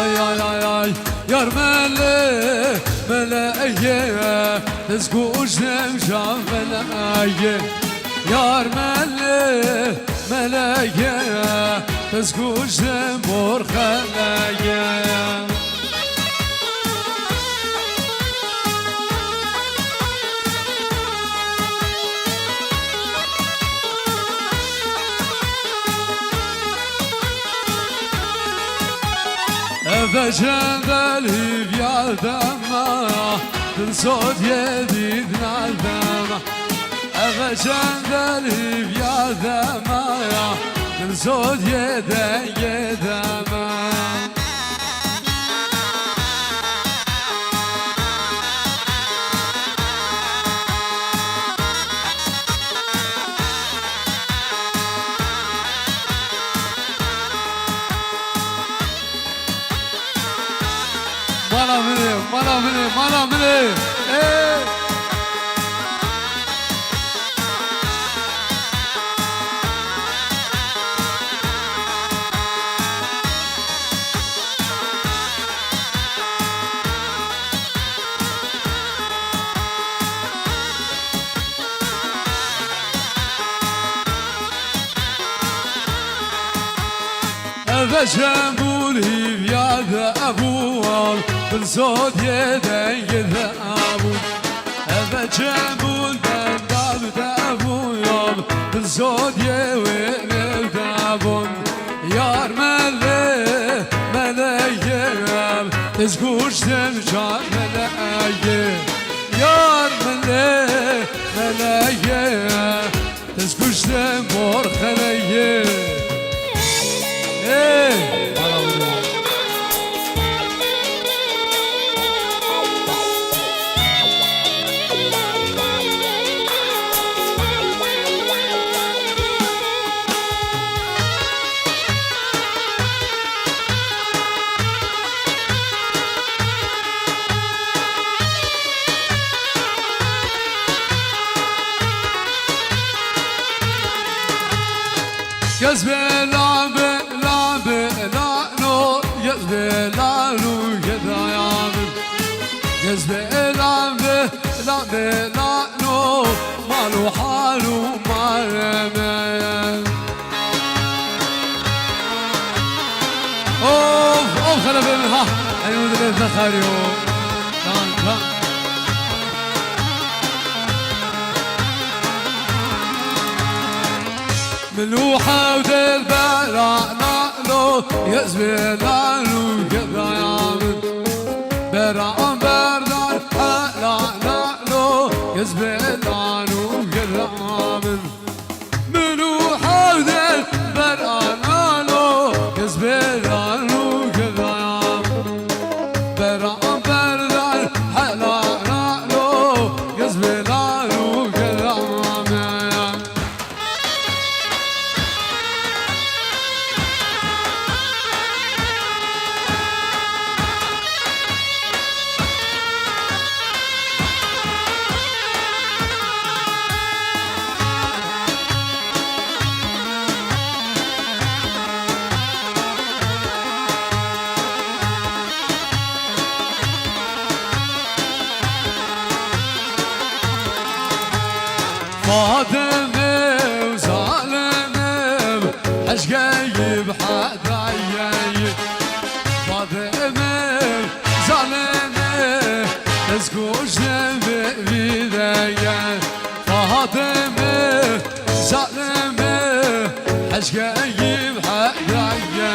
اي اي اي اي يار ملي ملايه تزكوش نمشى ملايه يار ملي ملايه تزكوش نمور خلايه فجندلي في دمه تنصد يدي بنادمه فجندلي في دمه تنصد يدي دمه مالا مني ايه فجنبولي يا ذابوال بالزود يدي ذابون فجنبول بنداب ذابون بالزود يوين ذابون يار ملي ملايين تزقوش تمشى ملايين يار ملي ملايين تزقوش تمور خلايين يزبي لعبي لعبي لعنو يزبي لعنو يدا يعمل يزبي لعبي لعبي لعنو مالو حالو مالو اوف خلفي منها ايوه ده ذخريو كان ملوحة وديل بلع نقلو يزبي لعنو يبقى يعمل برعان بردان حلع نقلو يزبي لعنو يبقى يعمل ملوحة وديل بلع نقلو يزبي لعنو يبقى يعمل برعان بردان حلع نقلو يزبي لعنو يبقى يعمل فاطمة وظالمة عشقي بحدايا فاطمة ظالمة تسكوش بإيديا فاطمة ظالمة عشقي بحدايا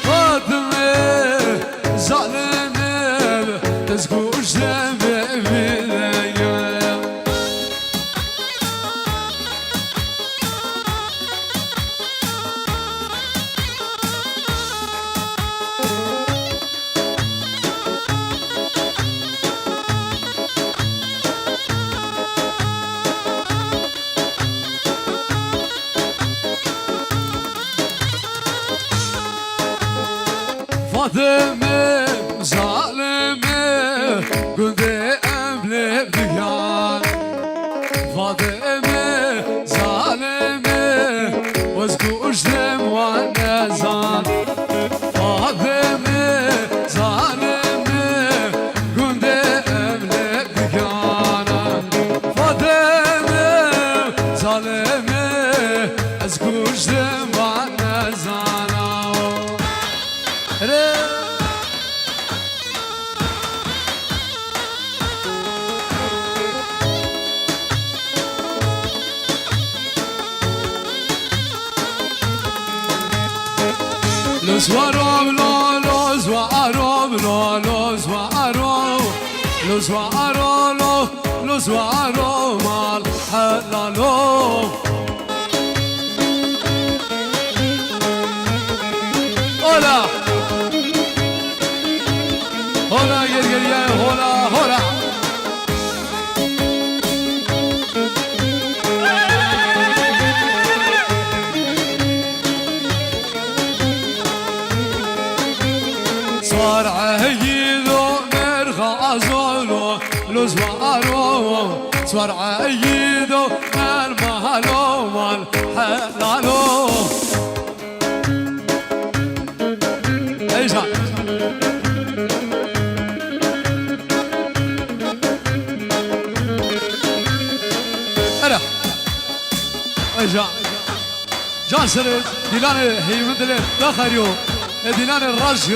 فاطمة ظالمة تسكوش بإيديا فاطمة ظالمة كنت قبل بديان فاطمة ظالمة واسكوش دم وانا زان فاطمة وجدمان نزانا Los وارو los وارو los وارو los وارو los وارو مال حلالو Hola Hola gel hola hola صار عيدو مرغى زولو لوز وارو صار عيدو المهلو مال حلالو ايجا ارا ايجا جاسر ديلان هي مدل داخريو ديلان الرش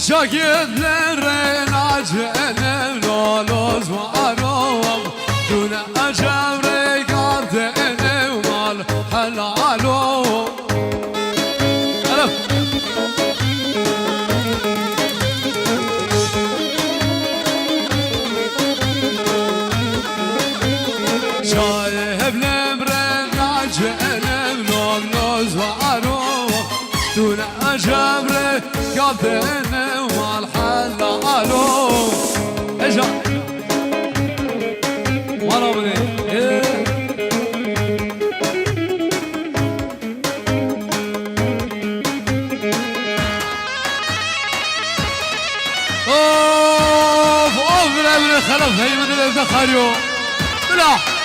شاكيدلرين عجل لولوز وعروم دون أجابري قادين ومال حلالو ألف شايب لمرين عجل لولوز وعروم دون أجابري قادين الو اجا ورا مني اوف من خلف هي من الدخاريو بلا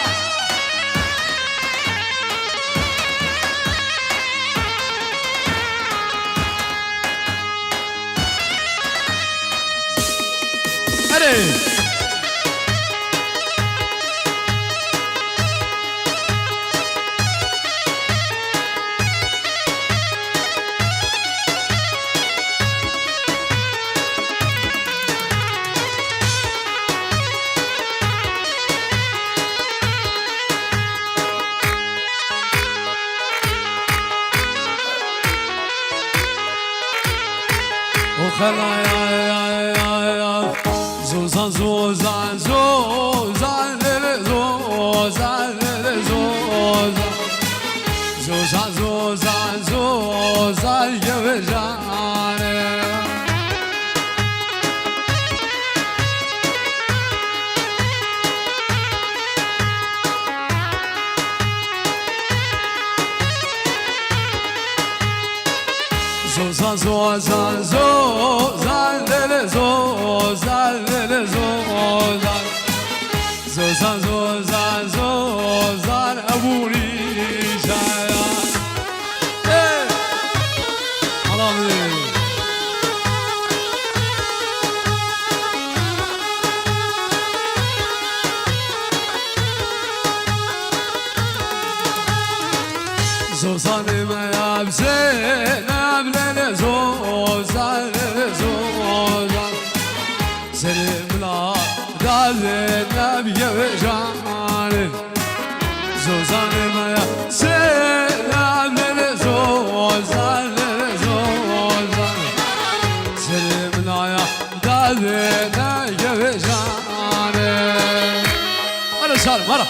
زوزان زوزان زوزان زوزان زوزان زوزان زوزان يوجاني زوزان زوزان زوزان زوزان زوزان زوزان زوزان زوزان أبوري شايا زوزان ما يابزين أبلل زوزان زوزان سلم لا دالين نبي وجاني زوزان ما يابزين أبلل زوزان زوزان سلم لا دالين نبي وجاني أنا سالم أنا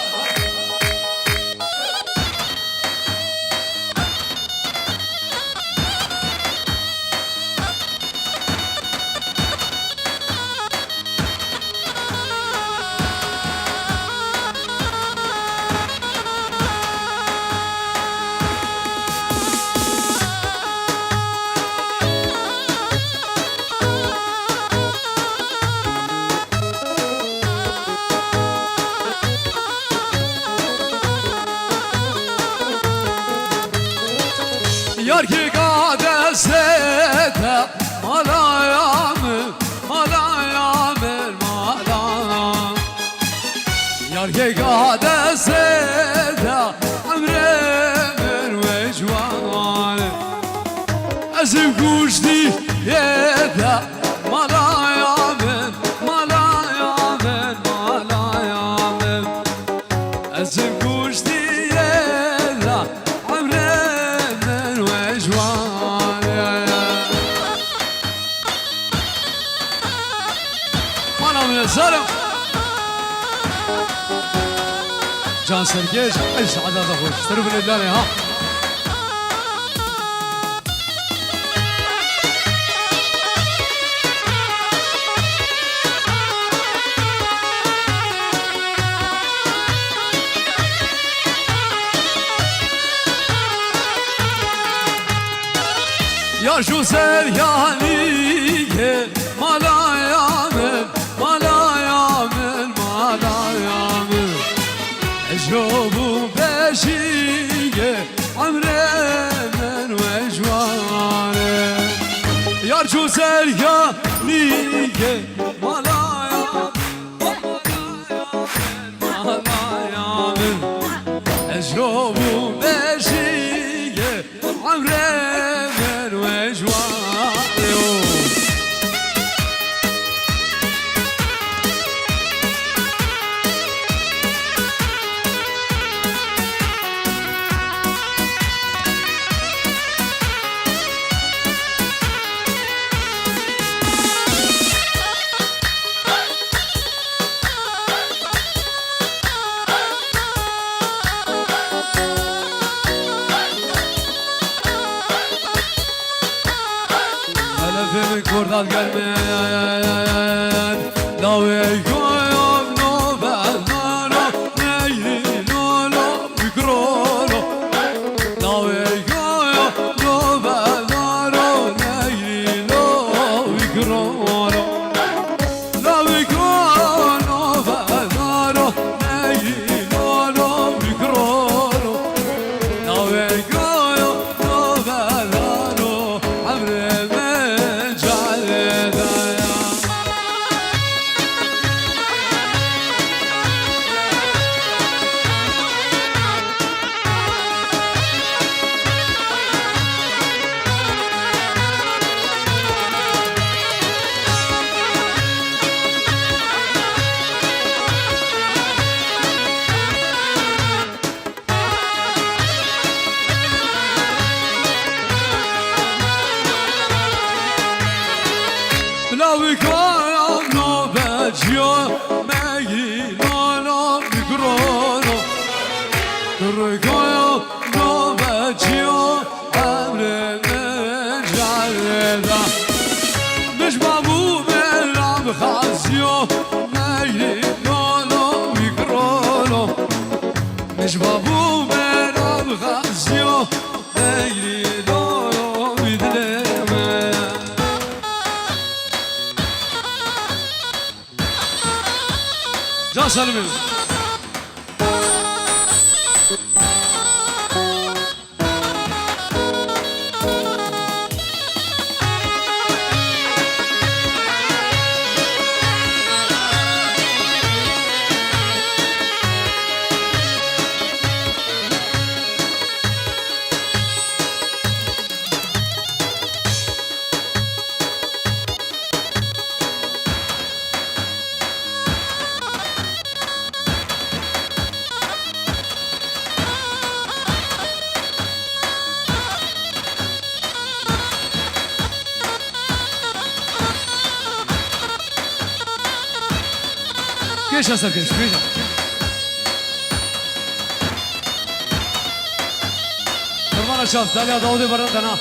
Yar ki kadesete malayamır malayamır malayamır Yar ki kadesete amremir ve cvanı Ezim kuşti yeda malayamır malayamır malayamır Ezim kuşti yeda amremir ve cvanı Bana mı yazarım? Can Sergeç, eş adada hoş. Tarıfın edilene ha. Ya şu seryanike malayamın malayamın malayamın Eşobu beşige amremen ve jvane Yar şu seryanike malayamın malayamın malayamın Eşobu beşige amremen ve jvane Elefimi kurdan gelmeyen Lavi koyum no benaro Neyli lolo mikrolo Lavi koyum no benaro Neyli lolo mikrolo Lavi koyum no benaro Neyli lolo mikrolo Lavi koyum no benaro Amreme Lavi koyam no becio megi no no mikrono Lavi koyam no becio emre mencareda Mish babu melam khazio megi no no mikrono Mish babu melam khazio megi no no midleme Can Salim'im. Geç Hasan geç. Kurban çal. Dalya Davudi Baradana.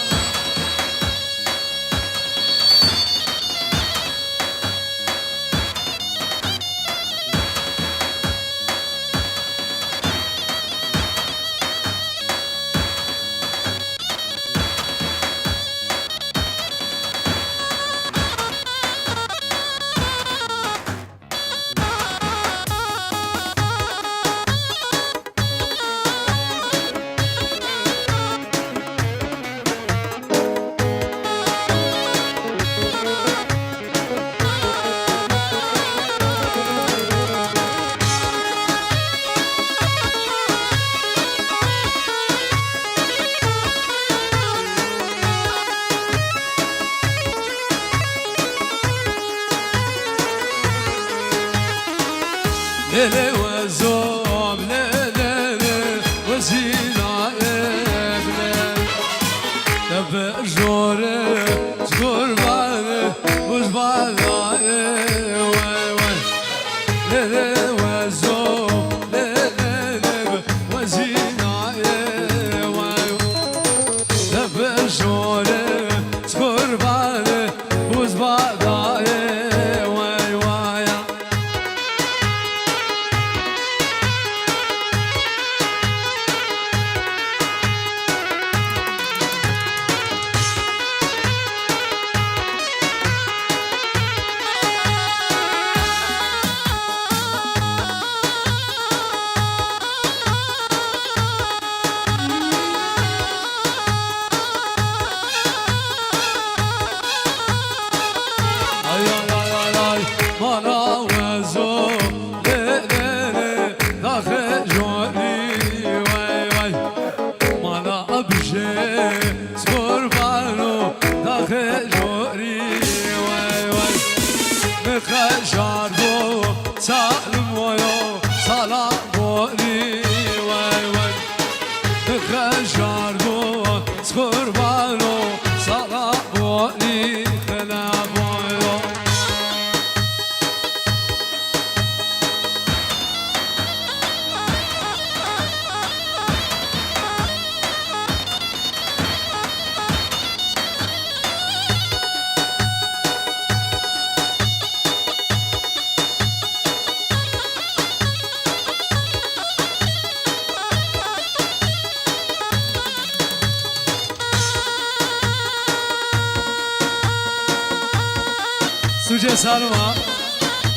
اي سالما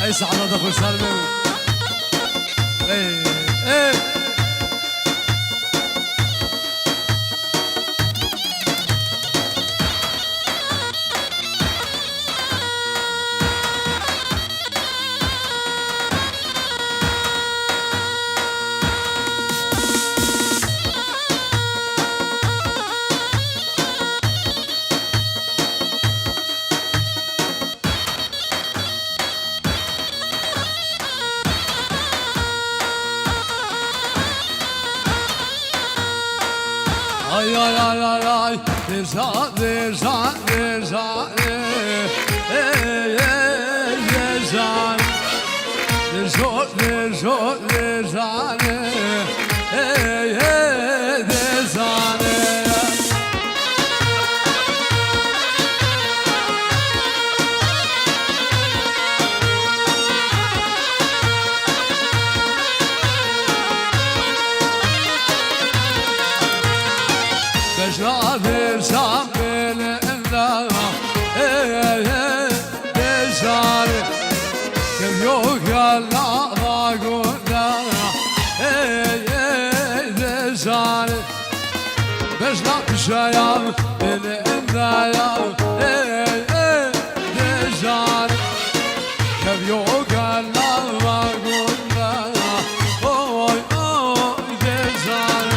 اي سعادة اخو سالما اي اي ay ay ay ay ay Dersan dersan dersan dersan dersan dersan dersan dersan Beşra dersan belenda dersan Kim yok yalla gunda dersan Beşra şayam belenda dersan Kim yok yalla gunda oy oy dersan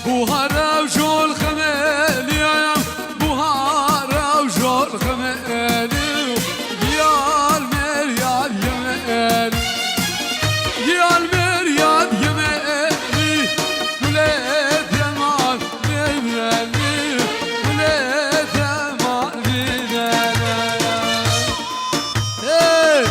Buhara uçul kemeli Buhara uçul kemeli Giyal meryal yemeli Giyal meryal yemeli Güle temal bilmeli Güle temal bilmeli Hey!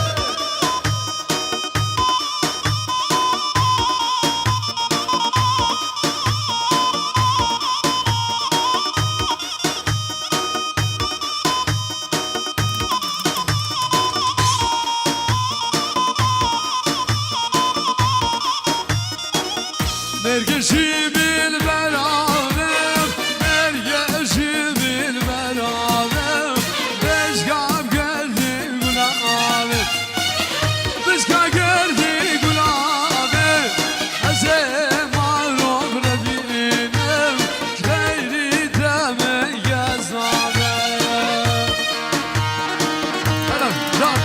Mergeşi bil beraber, mergeşi bil beraber Beşkap geldi gulabe, beşkap geldi gulabe Azemar obredinem, gayri deme yazabe Adam, can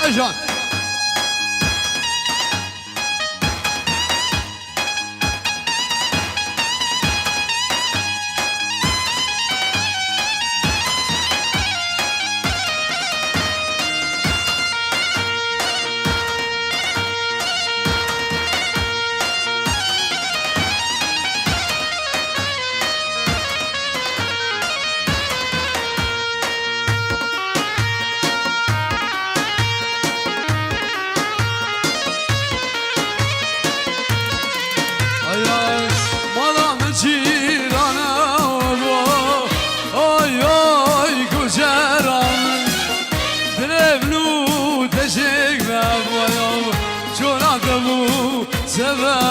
Ajan زمان